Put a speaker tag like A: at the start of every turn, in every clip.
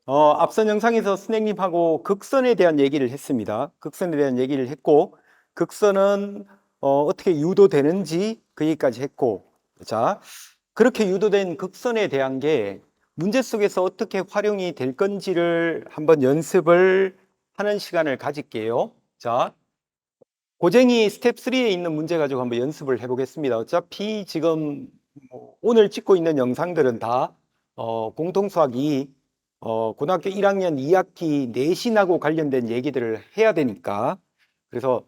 A: 앞선 영상에서 선생님하고 극선에 대한 얘기를 했습니다. 극선에 대한 얘기를 했고, 극선은 어떻게 유도되는지 그 얘기까지 했고, 자, 그렇게 유도된 극선에 대한 게 문제 속에서 어떻게 활용이 될 건지를 한번 연습을 하는 시간을 가질게요. 자, 고쟁이 스텝 3에 있는 문제 가지고 한번 연습을 해보겠습니다. 어차피 지금 오늘 찍고 있는 영상들은 다 공통수학 2 고등학교 1학년 2학기 내신하고 관련된 얘기들을 해야 되니까 그래서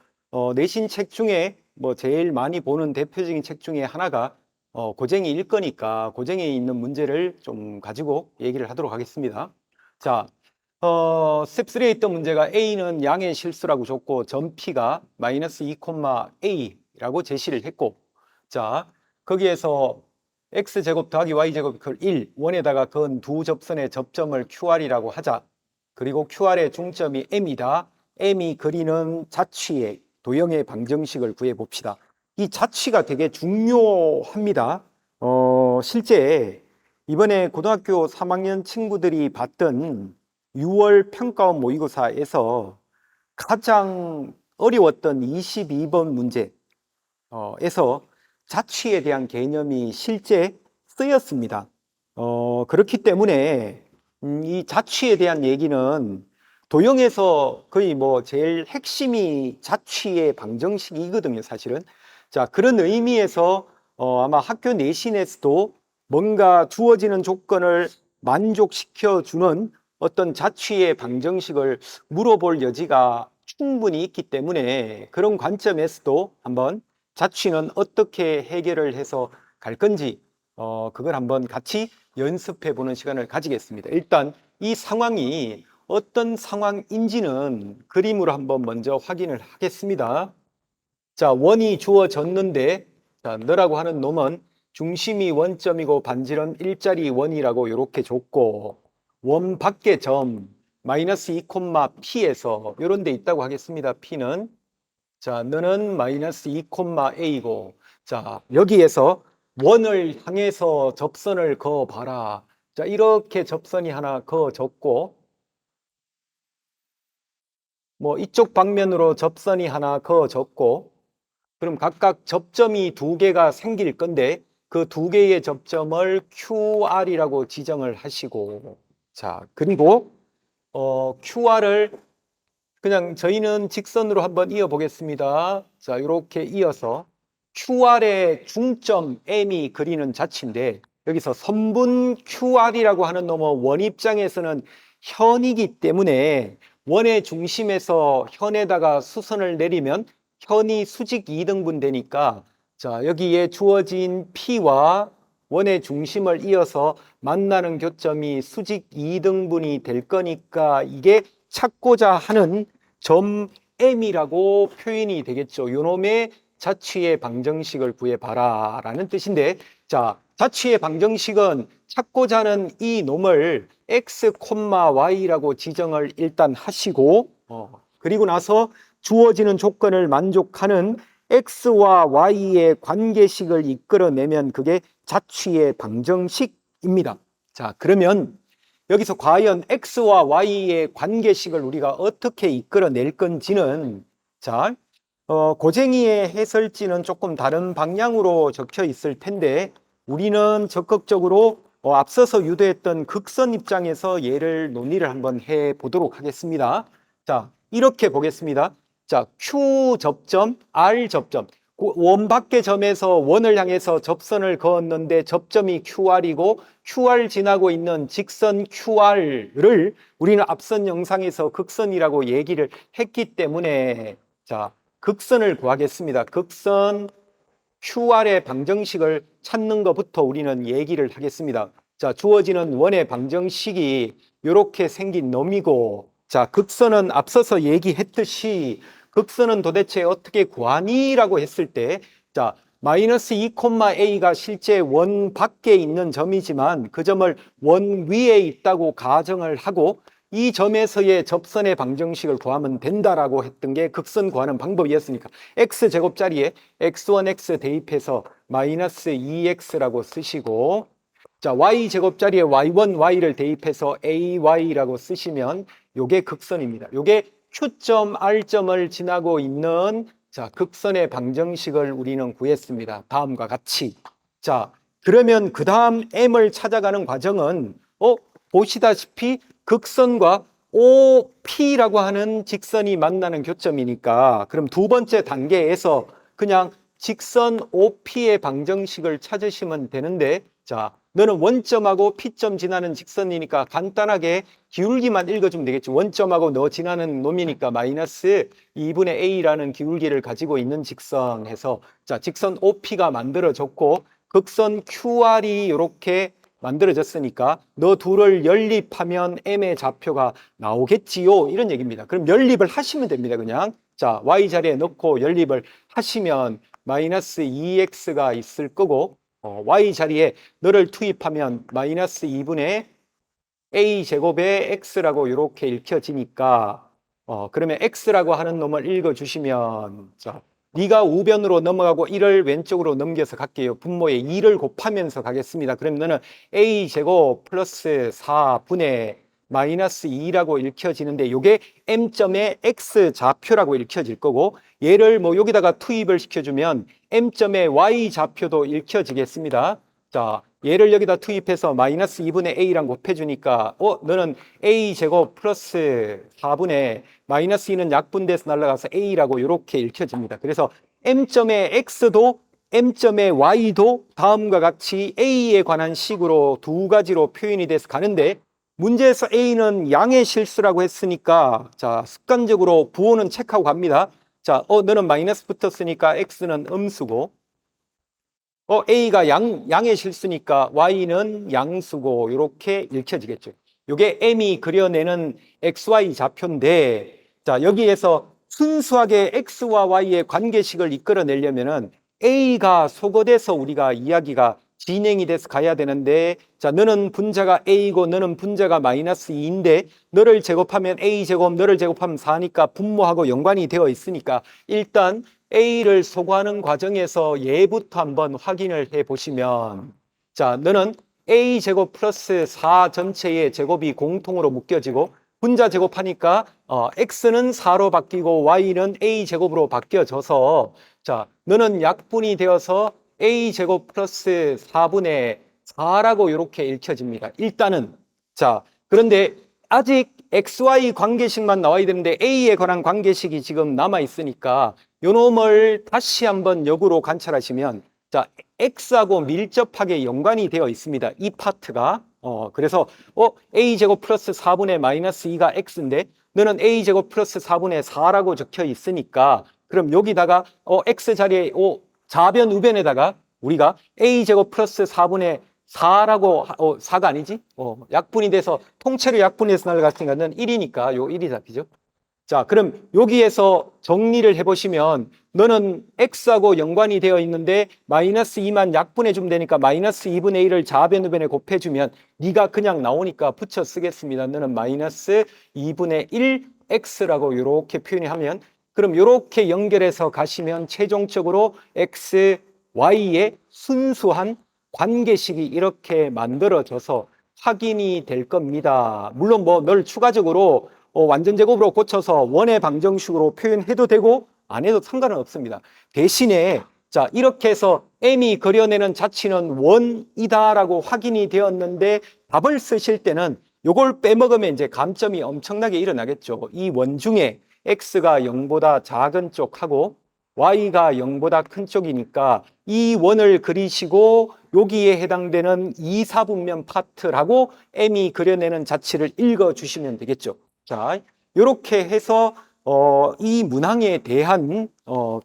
A: 내신 책 중에 뭐 제일 많이 보는 대표적인 책 중에 하나가 고쟁이 1거니까 고쟁이에 있는 문제를 좀 가지고 얘기를 하도록 하겠습니다. 자, 스텝 3에 있던 문제가 A는 양의 실수라고 줬고 점 P가 마이너스 2, A라고 제시를 했고 자 거기에서 X제곱 더하기 Y제곱 이퀄 1 원에다가 그은 두 접선의 접점을 QR이라고 하자. 그리고 QR의 중점이 M이다. M이 그리는 자취의 도형의 방정식을 구해 봅시다. 이 자취가 되게 중요합니다. 실제 이번에 고등학교 3학년 친구들이 봤던 6월 평가원 모의고사에서 가장 어려웠던 22번 문제에서 자취에 대한 개념이 실제 쓰였습니다. 그렇기 때문에 이 자취에 대한 얘기는 도형에서 거의 뭐 제일 핵심이 자취의 방정식이거든요, 사실은. 자, 그런 의미에서 아마 학교 내신에서도 뭔가 주어지는 조건을 만족시켜주는 어떤 자취의 방정식을 물어볼 여지가 충분히 있기 때문에 그런 관점에서도 한번 자취는 어떻게 해결을 해서 갈 건지 그걸 한번 같이 연습해 보는 시간을 가지겠습니다. 일단 이 상황이 어떤 상황인지는 그림으로 한번 먼저 확인을 하겠습니다. 자, 원이 주어졌는데 자, 너라고 하는 놈은 중심이 원점이고 반지름 일자리 원이라고 이렇게 줬고 원 밖의 점 마이너스 2, P에서 이런 데 있다고 하겠습니다. P는 자, 너는 마이너스 2, A고 자, 여기에서 원을 향해서 접선을 그어봐라. 자, 이렇게 접선이 하나 그어졌고 뭐 이쪽 방면으로 접선이 하나 그어졌고 그럼 각각 접점이 두 개가 생길 건데 그 두 개의 접점을 QR이라고 지정을 하시고 자, 그리고 QR을 그냥 저희는 직선으로 한번 이어 보겠습니다. 자, 이렇게 이어서 QR의 중점 M이 그리는 자치인데 여기서 선분 QR이라고 하는 놈은 원 입장에서는 현이기 때문에 원의 중심에서 현에다가 수선을 내리면 현이 수직 2등분 되니까 자, 여기에 주어진 P와 원의 중심을 이어서 만나는 교점이 수직 2등분이 될 거니까 이게 찾고자 하는 점 M이라고 표현이 되겠죠. 요놈의 자취의 방정식을 구해봐라 라는 뜻인데 자, 자취의 방정식은 찾고자 하는 이 놈을 X, Y라고 지정을 일단 하시고 그리고 나서 주어지는 조건을 만족하는 X와 Y의 관계식을 이끌어내면 그게 자취의 방정식입니다. 자, 그러면 여기서 과연 X와 Y의 관계식을 우리가 어떻게 이끌어낼 건지는 자, 고쟁이의 해설지는 조금 다른 방향으로 적혀 있을 텐데 우리는 적극적으로 앞서서 유도했던 극선 입장에서 얘를 논의를 한번 해 보도록 하겠습니다. 자, 이렇게 보겠습니다. 자, Q 접점, R 접점. 원 밖의 점에서 원을 향해서 접선을 그었는데 접점이 QR이고 QR 지나고 있는 직선 QR을 우리는 앞선 영상에서 극선이라고 얘기를 했기 때문에 자, 극선을 구하겠습니다. 극선 QR의 방정식을 찾는 것부터 우리는 얘기를 하겠습니다. 자, 주어지는 원의 방정식이 이렇게 생긴 놈이고 자, 극선은 앞서서 얘기했듯이 극선은 도대체 어떻게 구하니? 라고 했을 때 자, 마이너스 2, A가 실제 원 밖에 있는 점이지만 그 점을 원 위에 있다고 가정을 하고 이 점에서의 접선의 방정식을 구하면 된다라고 했던 게 극선 구하는 방법이었으니까 x제곱자리에 x1x 대입해서 마이너스 2x라고 쓰시고 자, y제곱 자리에 y1, y를 대입해서 ay라고 쓰시면 요게 극선입니다. 요게 Q점, R점을 지나고 있는 자, 극선의 방정식을 우리는 구했습니다. 다음과 같이. 자, 그러면 그 다음 m을 찾아가는 과정은 보시다시피 극선과 OP라고 하는 직선이 만나는 교점이니까 그럼 두 번째 단계에서 그냥 직선 OP의 방정식을 찾으시면 되는데 자, 너는 원점하고 P점 지나는 직선이니까 간단하게 기울기만 읽어주면 되겠지. 원점하고 너 지나는 놈이니까 마이너스 2분의 A라는 기울기를 가지고 있는 직선 해서 자, 직선 OP가 만들어졌고 극선 QR이 이렇게 만들어졌으니까 너 둘을 연립하면 M의 좌표가 나오겠지요. 이런 얘기입니다. 그럼 연립을 하시면 됩니다. 그냥. 자, Y 자리에 넣고 연립을 하시면 마이너스 2X가 있을 거고 Y 자리에 너를 투입하면 마이너스 2분의 A제곱의 X라고 이렇게 읽혀지니까 그러면 X라고 하는 놈을 읽어주시면 자, 네가 우변으로 넘어가고 1을 왼쪽으로 넘겨서 갈게요. 분모에 2를 곱하면서 가겠습니다. 그러면 너는 A제곱 플러스 4분의 마이너스 2라고 읽혀지는데 이게 M점의 X 좌표라고 읽혀질 거고 얘를 뭐 여기다가 투입을 시켜주면 M점의 Y 좌표도 읽혀지겠습니다. 자, 얘를 여기다 투입해서 마이너스 2분의 A랑 곱해주니까 너는 A제곱 플러스 4분의 마이너스 2는 약분돼서 날아가서 A라고 이렇게 읽혀집니다. 그래서 M점의 X도 M점의 Y도 다음과 같이 A에 관한 식으로 두 가지로 표현이 돼서 가는데 문제에서 A는 양의 실수라고 했으니까 자, 습관적으로 부호는 체크하고 갑니다. 자, 너는 마이너스 붙었으니까 X는 음수고 A가 양의 실수니까 Y는 양수고 이렇게 읽혀지겠죠. 이게 M이 그려내는 XY 좌표인데 자, 여기에서 순수하게 X와 Y의 관계식을 이끌어내려면은 A가 소거돼서 우리가 이야기가 진행이 돼서 가야 되는데 자, 너는 분자가 A고 너는 분자가 마이너스 2인데 너를 제곱하면 A제곱 너를 제곱하면 4니까 분모하고 연관이 되어 있으니까 일단 A를 소거하는 과정에서 얘부터 한번 확인을 해 보시면 자, 너는 A제곱 플러스 4 전체의 제곱이 공통으로 묶여지고 분자 제곱하니까 X는 4로 바뀌고 Y는 A제곱으로 바뀌어져서 자, 너는 약분이 되어서 A제곱 플러스 4분의 4라고 이렇게 읽혀집니다. 일단은 자, 그런데 아직 XY 관계식만 나와야 되는데 A에 관한 관계식이 지금 남아 있으니까 요 놈을 다시 한번 역으로 관찰하시면 자, X하고 밀접하게 연관이 되어 있습니다. 이 파트가 그래서 A제곱 플러스 4분의 마이너스 2가 X인데 너는 A제곱 플러스 4분의 4라고 적혀 있으니까 그럼 여기다가 X 자리에 좌변 우변에다가 우리가 A제곱 플러스 4분의 4라고 4가 아니지? 약분이 돼서 통째로 약분해서 날아갔으니까 는 1이니까 요 1이 잡히죠. 자, 그럼 여기에서 정리를 해보시면 너는 X하고 연관이 되어 있는데 마이너스 2만 약분해 주면 되니까 마이너스 2분의 1을 좌변 우변에 곱해주면 네가 그냥 나오니까 붙여 쓰겠습니다. 너는 마이너스 2분의 1 X라고 이렇게 표현하면 그럼 이렇게 연결해서 가시면 최종적으로 X, Y의 순수한 관계식이 이렇게 만들어져서 확인이 될 겁니다. 물론 뭐 널 추가적으로 완전 제곱으로 고쳐서 원의 방정식으로 표현해도 되고 안 해도 상관은 없습니다. 대신에 자, 이렇게 해서 M이 그려내는 자치는 원이다라고 확인이 되었는데 답을 쓰실 때는 요걸 빼먹으면 이제 감점이 엄청나게 일어나겠죠. 이 원 중에 X가 0보다 작은 쪽하고 Y가 0보다 큰 쪽이니까 이 원을 그리시고 여기에 해당되는 2, 4분면 파트라고 M이 그려내는 자치를 읽어주시면 되겠죠. 자, 이렇게 해서 이 문항에 대한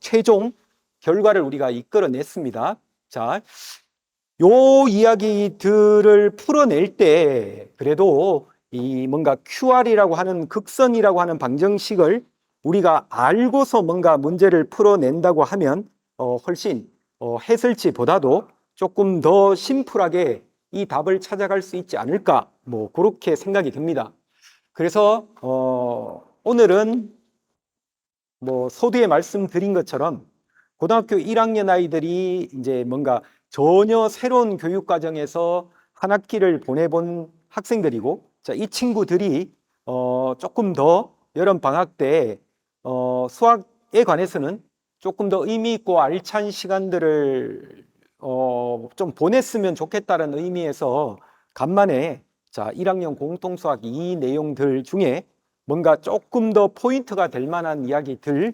A: 최종 결과를 우리가 이끌어냈습니다. 자, 요 이야기들을 풀어낼 때 그래도 이 뭔가 QR이라고 하는 극선이라고 하는 방정식을 우리가 알고서 뭔가 문제를 풀어낸다고 하면 훨씬 해설지보다도 조금 더 심플하게 이 답을 찾아갈 수 있지 않을까 뭐 그렇게 생각이 듭니다. 그래서 오늘은 뭐 서두에 말씀드린 것처럼 고등학교 1학년 아이들이 이제 뭔가 전혀 새로운 교육 과정에서 한 학기를 보내본 학생들이고, 자, 이 친구들이 조금 더 여름 방학 때 수학에 관해서는 조금 더 의미 있고 알찬 시간들을 좀 보냈으면 좋겠다는 의미에서 간만에 자, 1학년 공통수학 이 내용들 중에 뭔가 조금 더 포인트가 될 만한 이야기들,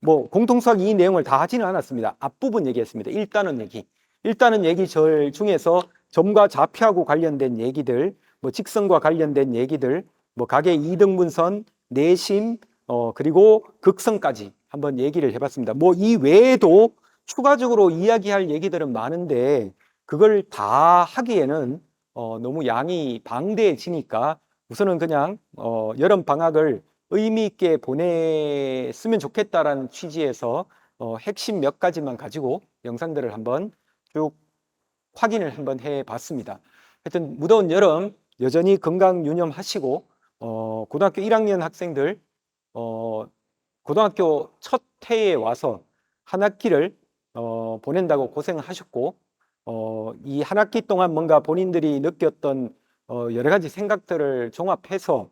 A: 뭐 공통수학 이 내용을 다 하지는 않았습니다. 앞부분 얘기했습니다. 일단은 얘기 절 중에서 점과 좌표하고 관련된 얘기들, 뭐 직선과 관련된 얘기들, 뭐 각의 이등분선, 내심, 그리고 극선까지 한번 얘기를 해봤습니다. 뭐 이 외에도 추가적으로 이야기할 얘기들은 많은데 그걸 다 하기에는 너무 양이 방대해지니까 우선은 그냥 여름 방학을 의미 있게 보냈으면 좋겠다라는 취지에서 핵심 몇 가지만 가지고 영상들을 한번 쭉 확인을 한번 해봤습니다. 하여튼 무더운 여름 여전히 건강 유념하시고 고등학교 1학년 학생들 고등학교 첫 해에 와서 한 학기를 보낸다고 고생하셨고 이 한 학기 동안 뭔가 본인들이 느꼈던 여러 가지 생각들을 종합해서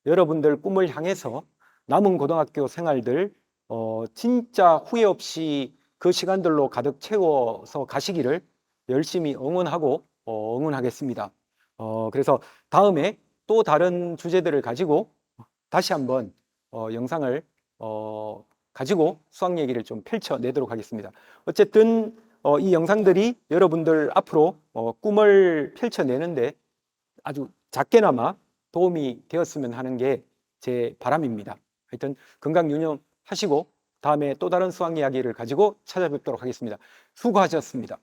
A: 여러분들 꿈을 향해서 남은 고등학교 생활들 진짜 후회 없이 그 시간들로 가득 채워서 가시기를 열심히 응원하고 응원하겠습니다. 그래서 다음에 또 다른 주제들을 가지고 다시 한번 영상을 가지고 수학 얘기를 좀 펼쳐내도록 하겠습니다. 어쨌든 이 영상들이 여러분들 앞으로 꿈을 펼쳐내는데 아주 작게나마 도움이 되었으면 하는 게 제 바람입니다. 하여튼 건강 유념하시고 다음에 또 다른 수학 이야기를 가지고 찾아뵙도록 하겠습니다. 수고하셨습니다.